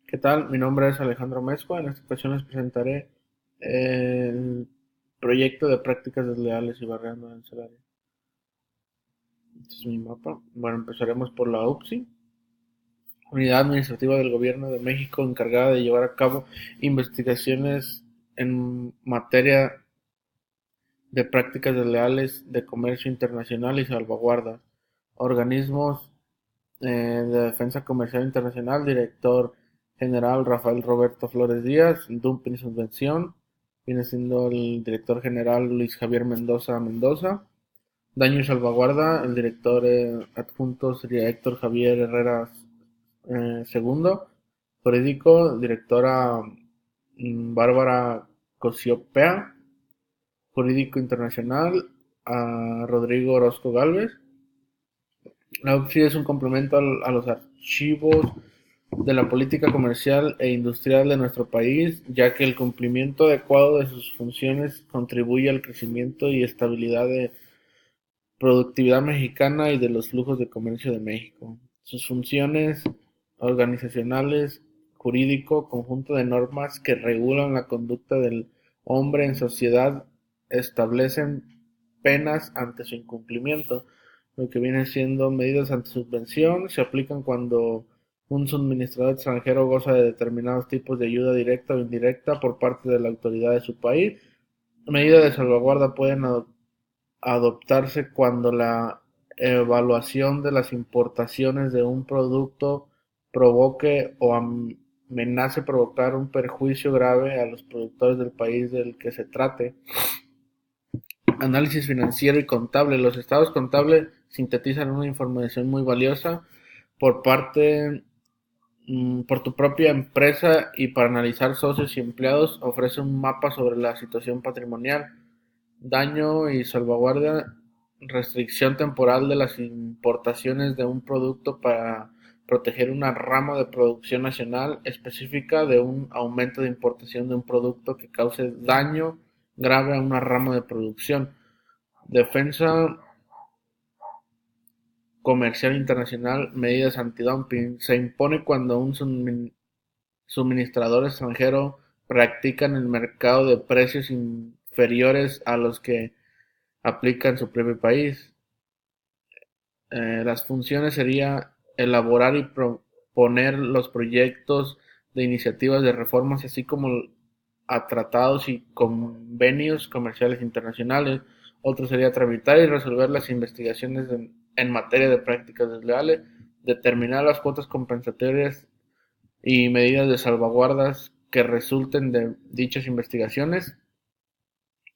¿Qué tal? Mi nombre es Alejandro Mezcua. En esta ocasión les presentaré el proyecto de prácticas desleales y barreando el salario. Este es mi mapa. Bueno, empezaremos por la UPSI, Unidad Administrativa del Gobierno de México encargada de llevar a cabo investigaciones en materia de prácticas desleales de comercio internacional y salvaguarda. Organismos de Defensa Comercial Internacional, Director General Rafael Roberto Flores Díaz. Dumping y Subvención, viene siendo el Director General Luis Javier Mendoza. Daño y Salvaguarda, el Director Adjunto sería Héctor Javier Herrera segundo. Jurídico, Directora Bárbara Cosiopea. Jurídico Internacional, a Rodrigo Orozco Galvez. La UPSI es un complemento a los archivos de la política comercial e industrial de nuestro país, ya que el cumplimiento adecuado de sus funciones contribuye al crecimiento y estabilidad de productividad mexicana y de los flujos de comercio de México. Sus funciones organizacionales, jurídico, conjunto de normas que regulan la conducta del hombre en sociedad, establecen penas ante su incumplimiento, lo que viene siendo medidas ante subvención, se aplican cuando un suministrador extranjero goza de determinados tipos de ayuda directa o indirecta por parte de la autoridad de su país. Medidas de salvaguarda pueden adoptarse cuando la evaluación de las importaciones de un producto provoque o amenace provocar un perjuicio grave a los productores del país del que se trate. Análisis financiero y contable. Los estados contables sintetizan una información muy valiosa por parte por tu propia empresa y para analizar socios y empleados ofrece un mapa sobre la situación patrimonial. Daño y salvaguardia, restricción temporal de las importaciones de un producto para proteger una rama de producción nacional específica de un aumento de importación de un producto que cause daño grave a una rama de producción. Defensa comercial internacional, medidas antidumping. Se impone cuando un suministrador extranjero practica en el mercado de precios inferiores a los que aplica en su propio país. Las funciones sería elaborar y proponer los proyectos de iniciativas de reformas, así como a tratados y convenios comerciales internacionales. Otro sería tramitar y resolver las investigaciones en materia de prácticas desleales, determinar las cuotas compensatorias y medidas de salvaguardas que resulten de dichas investigaciones,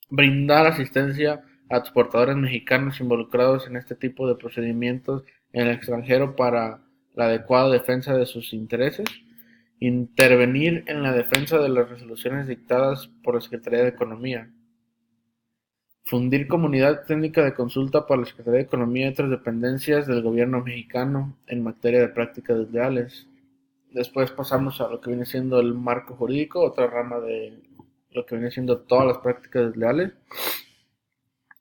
brindar asistencia a exportadores mexicanos involucrados en este tipo de procedimientos en el extranjero para la adecuada defensa de sus intereses, intervenir en la defensa de las resoluciones dictadas por la Secretaría de Economía, fundir comunidad técnica de consulta para la Secretaría de Economía y otras dependencias del gobierno mexicano en materia de prácticas desleales. Después pasamos a lo que viene siendo el marco jurídico, otra rama de lo que viene siendo todas las prácticas desleales.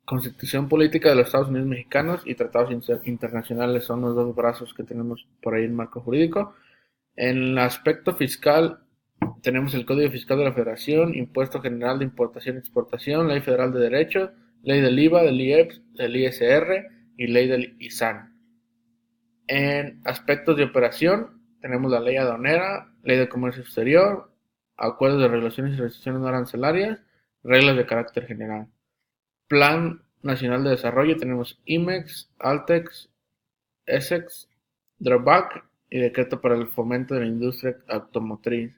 Constitución política de los Estados Unidos mexicanos y tratados internacionales son los dos brazos que tenemos por ahí en marco jurídico. En el aspecto fiscal tenemos el Código Fiscal de la Federación, Impuesto General de Importación y Exportación, Ley Federal de Derecho, Ley del IVA, del IEPS, del ISR y Ley del ISAN. En aspectos de operación tenemos la Ley Aduanera, Ley de Comercio Exterior, Acuerdos de Regulaciones y Restricciones no arancelarias, reglas de carácter general. Plan Nacional de Desarrollo tenemos IMEX, Altex, ESEX, DROBAC y Decreto para el Fomento de la Industria Automotriz.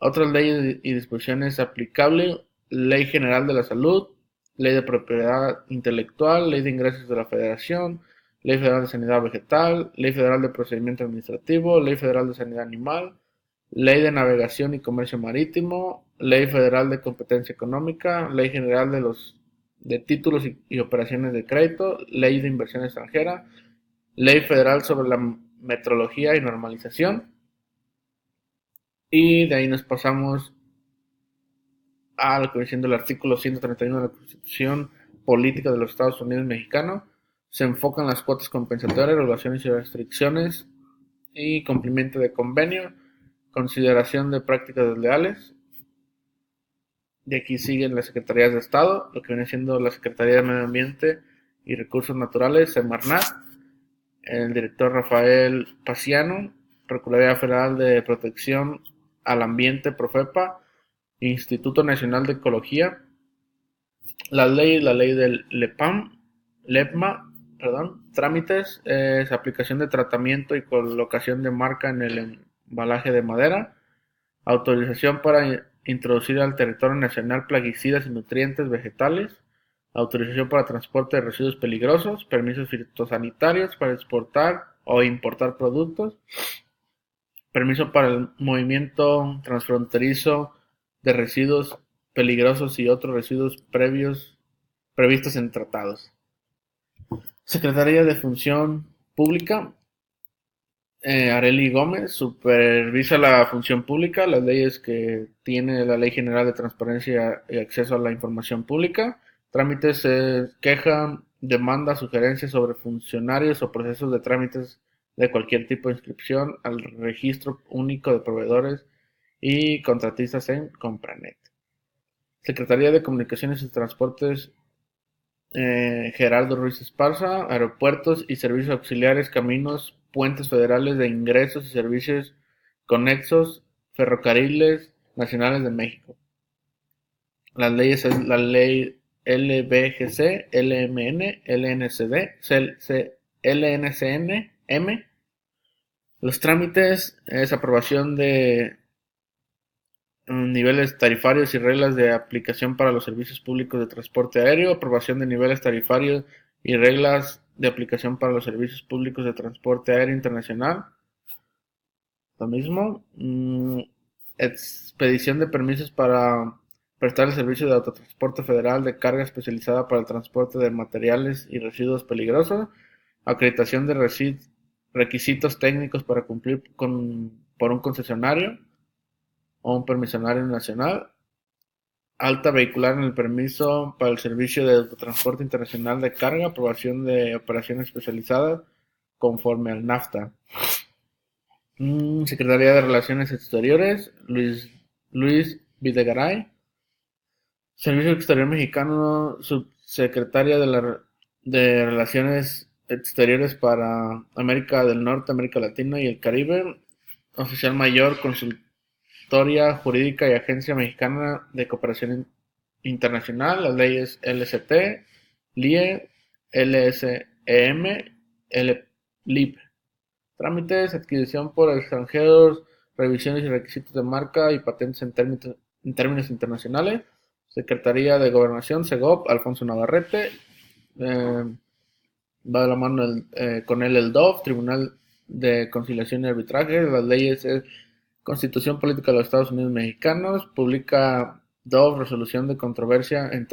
Otras leyes y disposiciones aplicables: Ley General de la Salud, Ley de Propiedad Intelectual, Ley de Ingresos de la Federación, Ley Federal de Sanidad Vegetal, Ley Federal de Procedimiento Administrativo, Ley Federal de Sanidad Animal, Ley de Navegación y Comercio Marítimo, Ley Federal de Competencia Económica, Ley General de Títulos y Operaciones de Crédito, Ley de Inversión Extranjera, Ley Federal sobre la Metrología y Normalización, y de ahí nos pasamos a lo que viene siendo el artículo 131 de la Constitución Política de los Estados Unidos Mexicanos. Se enfocan las cuotas compensatorias, regulaciones y restricciones y cumplimiento de convenio. consideración de prácticas desleales. De aquí siguen las Secretarías de Estado, lo que viene siendo la Secretaría de Medio Ambiente y Recursos Naturales, Semarnat, el director Rafael Paciano, Procuraduría Federal de Protección al Ambiente, Profepa, Instituto Nacional de Ecología, la ley del LEPMA, trámites, aplicación de tratamiento y colocación de marca en el embalaje de madera, autorización para introducir al territorio nacional plaguicidas y nutrientes vegetales, autorización para transporte de residuos peligrosos, permisos fitosanitarios para exportar o importar productos, permiso para el movimiento transfronterizo de residuos peligrosos y otros residuos previstos en tratados. Secretaría de Función Pública, Arely Gómez supervisa la función pública, las leyes que tiene la Ley General de Transparencia y Acceso a la Información Pública, trámites, queja, demanda, sugerencias sobre funcionarios o procesos de trámites de cualquier tipo de inscripción al Registro Único de Proveedores y Contratistas en Compranet. Secretaría de Comunicaciones y Transportes, Gerardo Ruiz Esparza, Aeropuertos y Servicios Auxiliares, Caminos, Puentes Federales de Ingresos y Servicios Conexos, Ferrocarriles Nacionales de México. Las leyes es la ley LBGC, LMN, LNCD, LNCN-M. Los trámites es aprobación de niveles tarifarios y reglas de aplicación para los servicios públicos de transporte aéreo, aprobación de niveles tarifarios y reglas de aplicación para los servicios públicos de transporte aéreo internacional. Lo mismo. Expedición de permisos para prestar el servicio de autotransporte federal de carga especializada para el transporte de materiales y residuos peligrosos. Acreditación de requisitos técnicos para cumplir por un concesionario o un permisionario nacional. Alta vehicular en el permiso para el servicio de autotransporte internacional de carga, aprobación de operaciones especializadas conforme al NAFTA. Secretaría de Relaciones Exteriores, Luis Videgaray. Servicio Exterior Mexicano, subsecretaria de Relaciones Exteriores para América del Norte, América Latina y el Caribe. Oficial Mayor, Consultoría Jurídica y Agencia Mexicana de Cooperación Internacional, las leyes LCT, LIE, LSEM, LIP. Trámites, adquisición por extranjeros, revisiones y requisitos de marca y patentes en términos internacionales. Secretaría de Gobernación, SEGOP, Alfonso Navarrete. Va de la mano con él el DOF, Tribunal de Conciliación y Arbitraje. Las leyes es Constitución Política de los Estados Unidos Mexicanos. Publica DOF, Resolución de Controversia en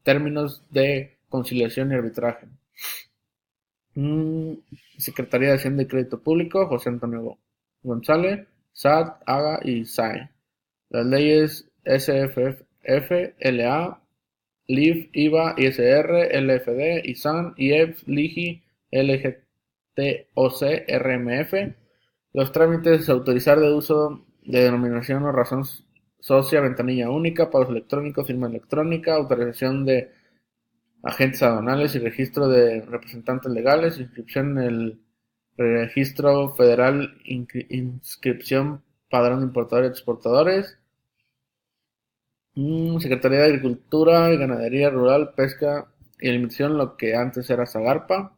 términos de conciliación y arbitraje. Secretaría de Hacienda y Crédito Público, José Antonio González, SAT, AGA y SAE. Las leyes SFF, LA, LIF, IVA, ISR, LFD, ISAN, IEPS, LIGI, LGTOC, RMF. Los trámites: autorizar de uso de denominación o razón socia, ventanilla única, pagos electrónicos, firma electrónica, autorización de agentes aduanales y registro de representantes legales, inscripción en el Registro Federal, inscripción padrón de importadores y exportadores. Secretaría de Agricultura y Ganadería Rural, Pesca y Alimentación, lo que antes era Zagarpa.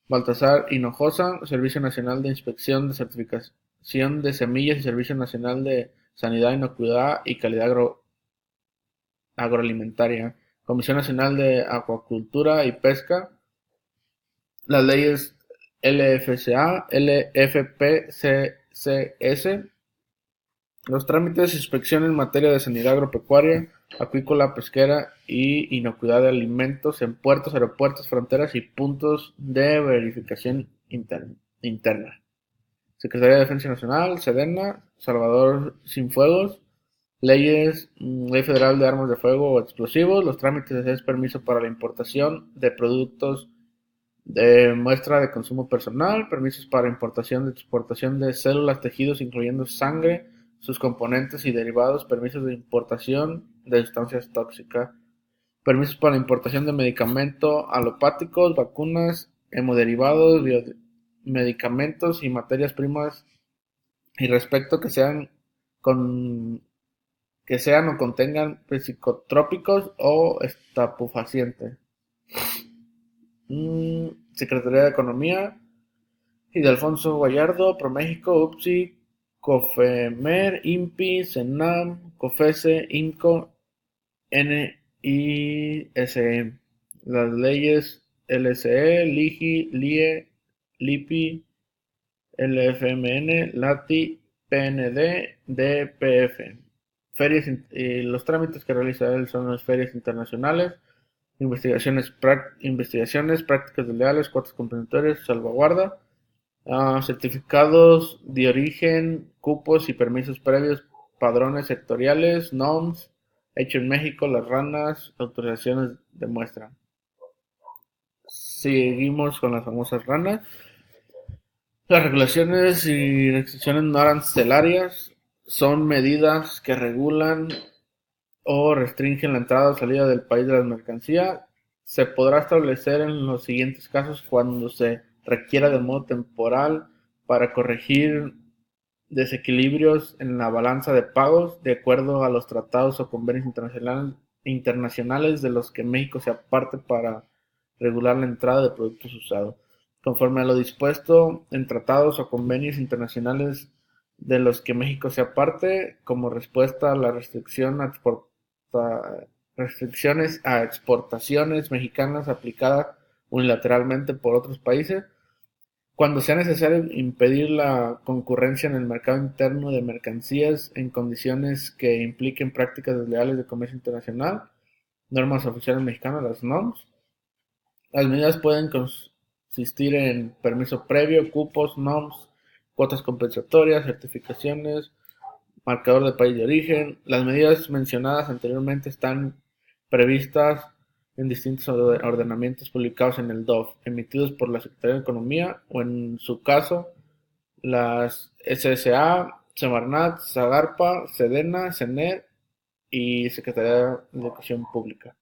Baltasar Hinojosa, Servicio Nacional de Inspección de Certificación de Semillas y Servicio Nacional de Sanidad, Inocuidad y Calidad Agroalimentaria. Comisión Nacional de Acuacultura y Pesca. Las leyes LFCA, LFPCCS. Los trámites: inspección en materia de sanidad agropecuaria, acuícola, pesquera y inocuidad de alimentos en puertos, aeropuertos, fronteras y puntos de verificación interna. Secretaría de Defensa Nacional, SEDENA, Salvador Cienfuegos. Leyes: Ley Federal de Armas de Fuego o Explosivos. Los trámites es permiso para la importación de productos de muestra de consumo personal, permisos para importación y exportación de células, tejidos, incluyendo sangre, sus componentes y derivados, permisos de importación de sustancias tóxicas, permisos para la importación de medicamentos alopáticos, vacunas, hemoderivados, medicamentos y materias primas y respecto con, que sean o contengan psicotrópicos o estupefacientes. Secretaría de Economía y de Alfonso Gallardo, ProMéxico, UPSI, COFEMER, INPI, CENAM, COFESE, INCO, NISE. Las leyes LSE, LIGI, LIE, LIPI, LFMN, LATI, PND, DPF. Ferias, los trámites que realiza él son las ferias internacionales, investigaciones, prácticas legales, cuotas complementarias, salvaguarda, certificados de origen, cupos y permisos previos, padrones sectoriales, NOMS, hecho en México, las ranas, autorizaciones de muestra. Seguimos con las famosas ranas. Las regulaciones y restricciones no arancelarias son medidas que regulan o restringen la entrada o salida del país de las mercancías. Se podrá establecer en los siguientes casos cuando se requiera de modo temporal para corregir desequilibrios en la balanza de pagos de acuerdo a los tratados o convenios internacionales de los que México sea parte para regular la entrada de productos usados, conforme a lo dispuesto en tratados o convenios internacionales de los que México sea parte, como respuesta a la restricciones a exportaciones mexicanas aplicadas unilateralmente por otros países, cuando sea necesario impedir la concurrencia en el mercado interno de mercancías en condiciones que impliquen prácticas desleales de comercio internacional, normas oficiales mexicanas, las NOMS. Las medidas pueden consistir en permiso previo, cupos, NOMS, cuotas compensatorias, certificaciones, marcador de país de origen. Las medidas mencionadas anteriormente están previstas en distintos ordenamientos publicados en el DOF, emitidos por la Secretaría de Economía o, en su caso, las SSA, Semarnat, Zagarpa, Sedena, CENER y Secretaría de Educación Pública.